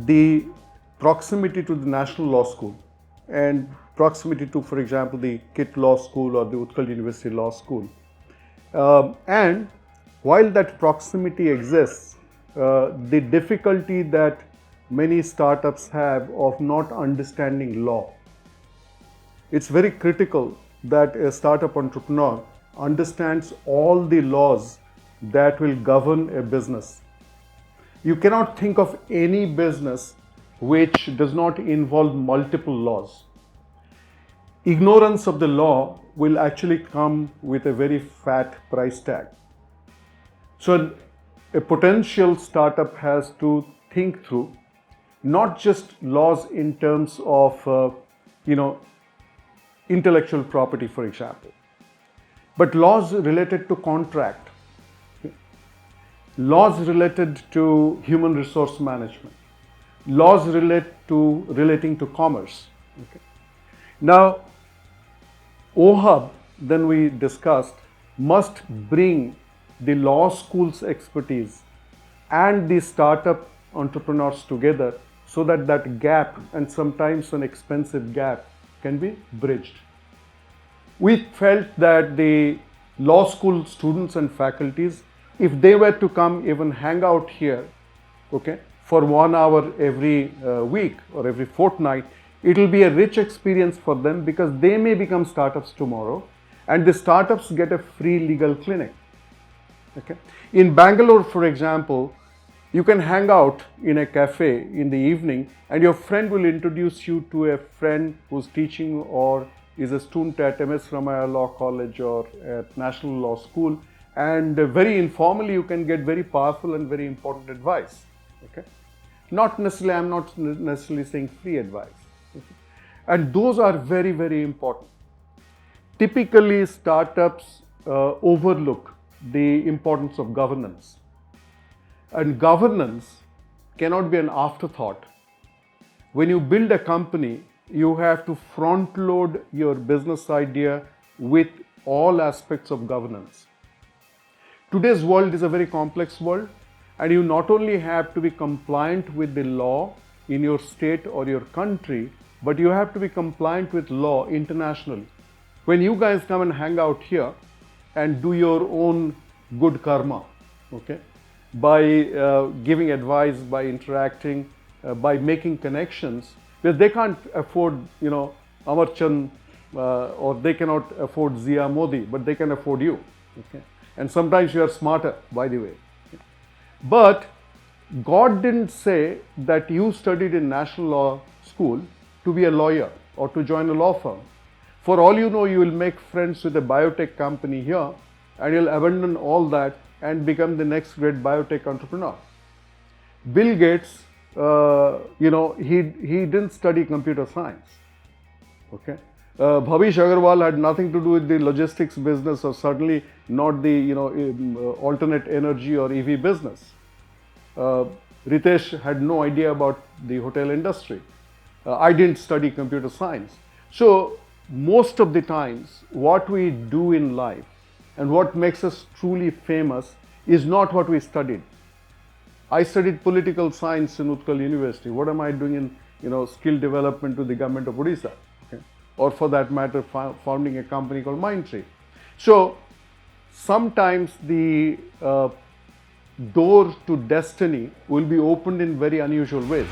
the proximity to the National Law School and proximity to, for example, the KIT Law School or the Utkal University Law School. And while that proximity exists, the difficulty that many startups have of not understanding law. It's very critical that a startup entrepreneur understands all the laws that will govern a business. You cannot think of any business which does not involve multiple laws. Ignorance of the law will actually come with a very fat price tag. So a potential startup has to think through not just laws in terms of intellectual property, for example, but laws related to contract, laws related to human resource management, laws relating to commerce. Okay. Now, O-Hub, then we discussed, must bring the law school's expertise and the startup entrepreneurs together so that that gap, and sometimes an expensive gap, can be bridged. We felt that the law school students and faculties, if they were to come even hang out here, okay, for 1 hour every week or every fortnight, it will be a rich experience for them because they may become startups tomorrow and the startups get a free legal clinic. Okay. In Bangalore, for example, you can hang out in a cafe in the evening and your friend will introduce you to a friend who's teaching or is a student at MS Ramaya Law College or at National Law School, and very informally you can get very powerful and very important advice. Okay. I'm not necessarily saying free advice. Okay. And those are very, very important. Typically, startups overlook the importance of governance. And governance cannot be an afterthought. When you build a company, you have to front load your business idea with all aspects of governance. Today's world is a very complex world, and you not only have to be compliant with the law in your state or your country, but you have to be compliant with law internationally. When you guys come and hang out here and do your own good karma, okay, by giving advice, by interacting, by making connections, because they can't afford, Amar Chand or they cannot afford Zia Modi, but they can afford you. Okay? And sometimes you are smarter, by the way. But God didn't say that you studied in National Law School to be a lawyer or to join a law firm. For all you know, you will make friends with a biotech company here and you'll abandon all that and become the next great biotech entrepreneur. Bill Gates, he didn't study computer science. Okay. Bhavish Agarwal had nothing to do with the logistics business, or certainly not the alternate energy or EV business. Ritesh had no idea about the hotel industry. I didn't study computer science. So most of the times what we do in life and what makes us truly famous is not what we studied. I studied political science in Utkal University. What am I doing in skill development to the government of Odisha? Okay. Or for that matter, founding a company called Mindtree. So sometimes the door to destiny will be opened in very unusual ways.